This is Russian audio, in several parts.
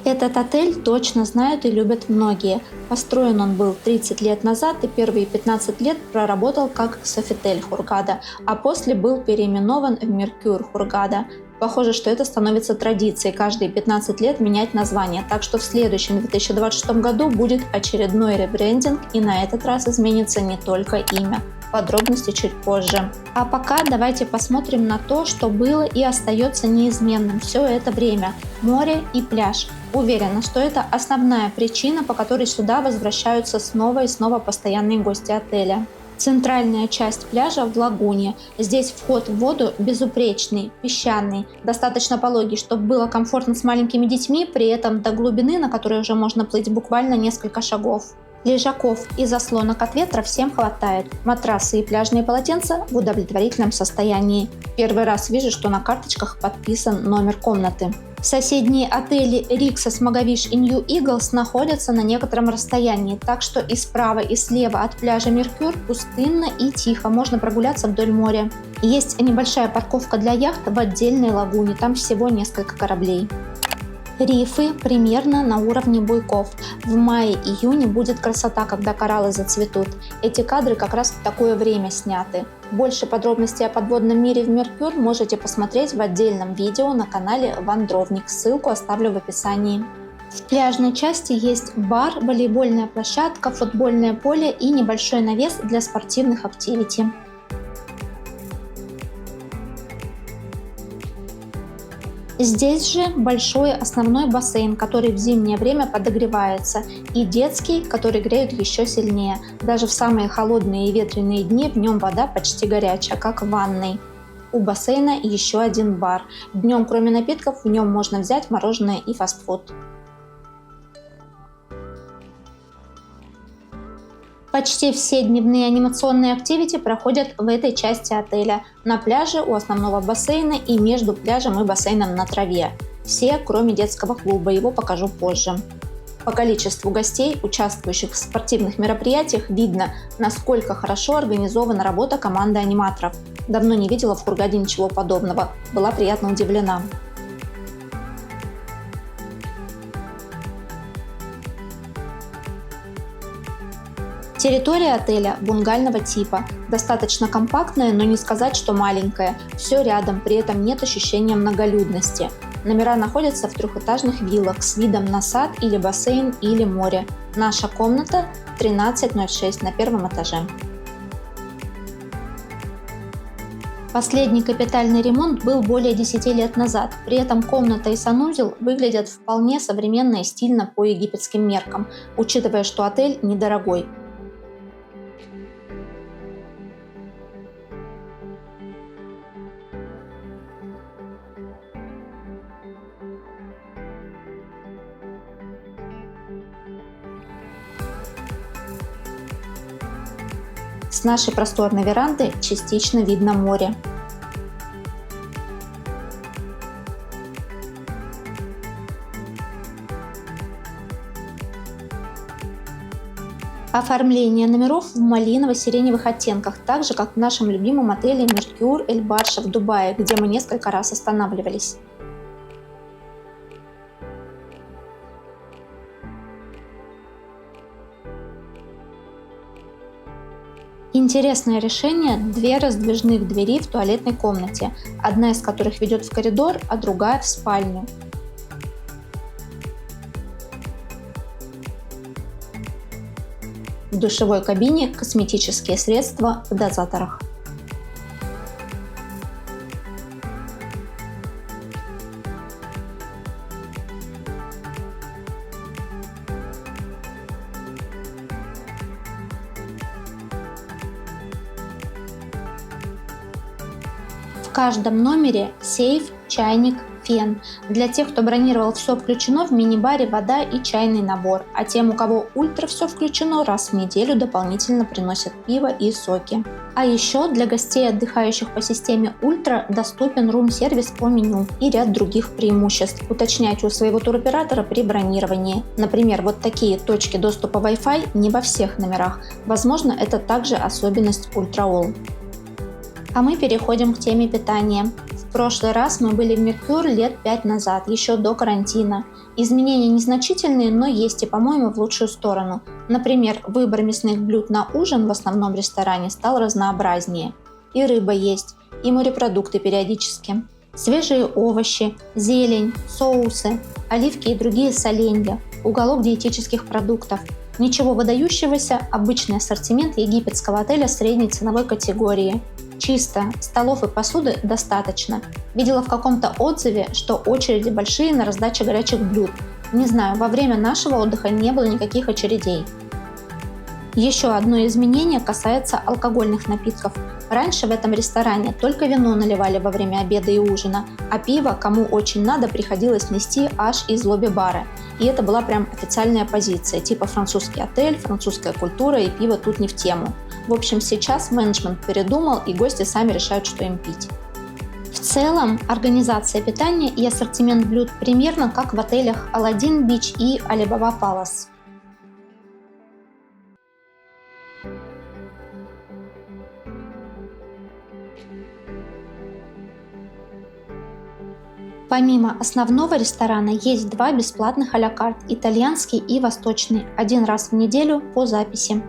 Этот отель точно знают и любят многие. Построен он был 30 лет назад и первые 15 лет проработал как Софитель Хургада, а после был переименован в Меркюр Хургада. Похоже, что это становится традицией каждые 15 лет менять название, так что в следующем 2026 году будет очередной ребрендинг, и на этот раз изменится не только имя. Подробности чуть позже. А пока давайте посмотрим на то, что было и остается неизменным все это время – море и пляж. Уверена, что это основная причина, по которой сюда возвращаются снова и снова постоянные гости отеля. Центральная часть пляжа в лагуне. Здесь вход в воду безупречный, песчаный, достаточно пологий, чтобы было комфортно с маленькими детьми, при этом до глубины, на которой уже можно плыть буквально несколько шагов. Лежаков и заслонок от ветра всем хватает. Матрасы и пляжные полотенца в удовлетворительном состоянии. Первый раз вижу, что на карточках подписан номер комнаты. Соседние отели Риксос, Магавиш и Нью Иглс находятся на некотором расстоянии, так что и справа, и слева от пляжа Меркюр пустынно и тихо, можно прогуляться вдоль моря. Есть небольшая парковка для яхт в отдельной лагуне, там всего несколько кораблей. Рифы примерно на уровне буйков. В мае-июне будет красота, когда кораллы зацветут. Эти кадры как раз в такое время сняты. Больше подробностей о подводном мире в Меркюр можете посмотреть в отдельном видео на канале Вандровник. Ссылку оставлю в описании. В пляжной части есть бар, волейбольная площадка, футбольное поле и небольшой навес для спортивных активити. Здесь же большой основной бассейн, который в зимнее время подогревается, и детский, который греют еще сильнее. Даже в самые холодные и ветреные дни в нем вода почти горячая, как в ванной. У бассейна еще один бар. Днем, кроме напитков, в нем можно взять мороженое и фастфуд. Почти все дневные анимационные активити проходят в этой части отеля. На пляже, у основного бассейна и между пляжем и бассейном на траве. Все, кроме детского клуба, его покажу позже. По количеству гостей, участвующих в спортивных мероприятиях, видно, насколько хорошо организована работа команды аниматоров. Давно не видела в Хургаде ничего подобного. Была приятно удивлена. Территория отеля бунгального типа. Достаточно компактная, но не сказать, что маленькая. Все рядом, при этом нет ощущения многолюдности. Номера находятся в трехэтажных виллах с видом на сад или бассейн или море. Наша комната 1306 на первом этаже. Последний капитальный ремонт был более 10 лет назад, при этом комната и санузел выглядят вполне современно и стильно по египетским меркам, учитывая, что отель недорогой. С нашей просторной веранды частично видно море. Оформление номеров в малиново-сиреневых оттенках, так же как в нашем любимом отеле Меркюр Эль Барша в Дубае, где мы несколько раз останавливались. Интересное решение – две раздвижных двери в туалетной комнате, одна из которых ведет в коридор, а другая в спальню. В душевой кабине косметические средства в дозаторах. В каждом номере сейф, чайник, фен. Для тех, кто бронировал «все включено», в мини-баре вода и чайный набор, а тем, у кого ультра «все включено», раз в неделю дополнительно приносят пиво и соки. А еще для гостей, отдыхающих по системе ультра, доступен рум-сервис по меню и ряд других преимуществ. Уточняйте у своего туроператора при бронировании. Например, вот такие точки доступа Wi-Fi не во всех номерах. Возможно, это также особенность Ultra All. А мы переходим к теме питания. В прошлый раз мы были в Меркюр лет 5 назад, еще до карантина. Изменения незначительные, но есть и, по-моему, в лучшую сторону. Например, выбор мясных блюд на ужин в основном ресторане стал разнообразнее. И рыба есть, и морепродукты периодически. Свежие овощи, зелень, соусы, оливки и другие соленья, уголок диетических продуктов. Ничего выдающегося, обычный ассортимент египетского отеля средней ценовой категории. Чисто, столов и посуды достаточно. Видела в каком-то отзыве, что очереди большие на раздачу горячих блюд. Не знаю, во время нашего отдыха не было никаких очередей. Еще одно изменение касается алкогольных напитков. Раньше в этом ресторане только вино наливали во время обеда и ужина, а пиво, кому очень надо, приходилось нести аж из лобби-бара. И это была прям официальная позиция, типа французский отель, французская культура и пиво тут не в тему. В общем, сейчас менеджмент передумал, и гости сами решают, что им пить. В целом, организация питания и ассортимент блюд примерно как в отелях Aladdin Beach и Alibaba Palace. Помимо основного ресторана есть два бесплатных а-ля карт – итальянский и восточный, один раз в неделю по записи.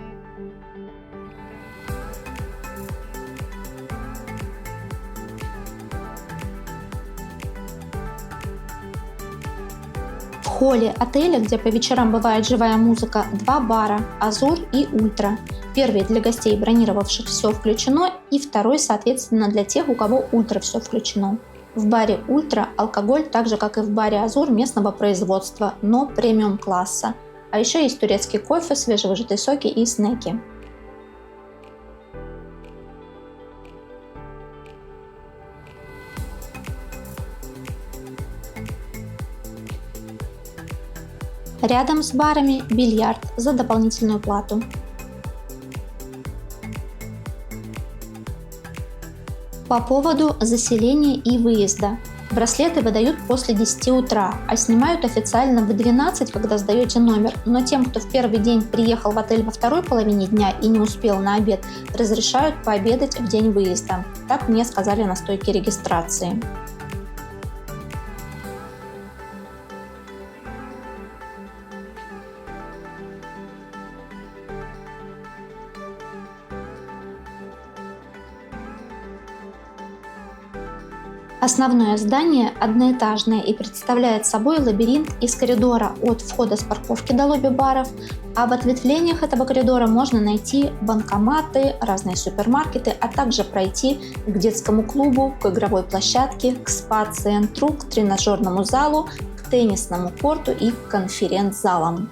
В холле отеля, где по вечерам бывает живая музыка, два бара – Азур и Ультра. Первый для гостей, бронировавших все включено, и второй, соответственно, для тех, у кого Ультра все включено. В баре Ультра алкоголь, так же как и в баре Азур, местного производства, но премиум класса. А еще есть турецкий кофе, свежевыжатые соки и снеки. Рядом с барами бильярд за дополнительную плату. По поводу заселения и выезда. Браслеты выдают после 10 утра, а снимают официально в 12, когда сдаете номер. Но тем, кто в первый день приехал в отель во второй половине дня и не успел на обед, разрешают пообедать в день выезда. Так мне сказали на стойке регистрации. Основное здание одноэтажное и представляет собой лабиринт из коридора от входа с парковки до лобби-баров, а в ответвлениях этого коридора можно найти банкоматы, разные супермаркеты, а также пройти к детскому клубу, к игровой площадке, к спа-центру, к тренажерному залу, к теннисному корту и к конференц-залам.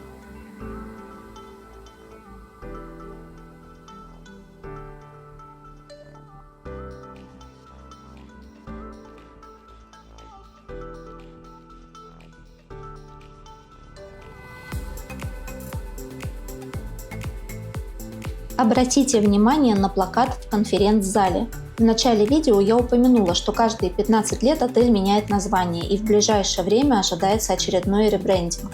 Обратите внимание на плакат в конференц-зале. В начале видео я упомянула, что каждые 15 лет отель меняет название, и в ближайшее время ожидается очередной ребрендинг.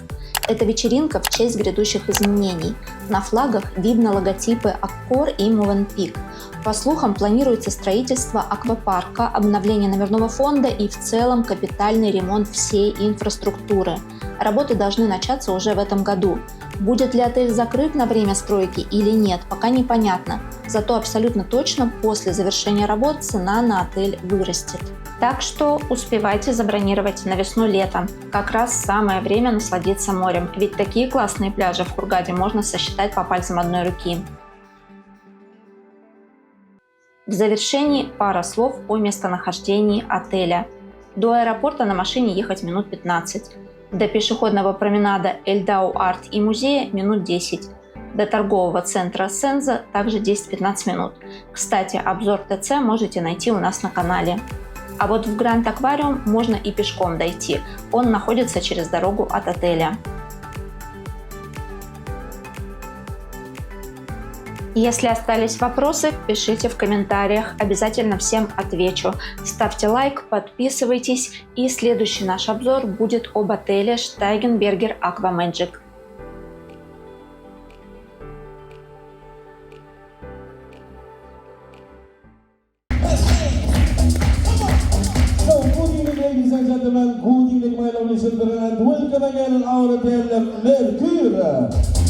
Это вечеринка в честь грядущих изменений. На флагах видно логотипы Аккор и Movenpick. По слухам, планируется строительство аквапарка, обновление номерного фонда и в целом капитальный ремонт всей инфраструктуры. Работы должны начаться уже в этом году. Будет ли отель закрыт на время стройки или нет, пока непонятно. Зато абсолютно точно после завершения работ цена на отель вырастет. Так что успевайте забронировать на весну-лето. Как раз самое время насладиться морем, ведь такие классные пляжи в Хургаде можно сосчитать по пальцам одной руки. В завершении пара слов о местонахождении отеля. До аэропорта на машине ехать минут 15. До пешеходного променада Эльдау-Арт и музея минут 10. До торгового центра Сенза также 10-15 минут. Кстати, обзор ТЦ можете найти у нас на канале. А вот в Гранд Аквариум можно и пешком дойти. Он находится через дорогу от отеля. Если остались вопросы, пишите в комментариях, обязательно всем отвечу. Ставьте лайк, подписывайтесь, и следующий наш обзор будет об отеле Steigenberger Aqua Magic. So, good evening, ladies and gentlemen. Good evening, my lovely children, and welcome again our hotel Mercure.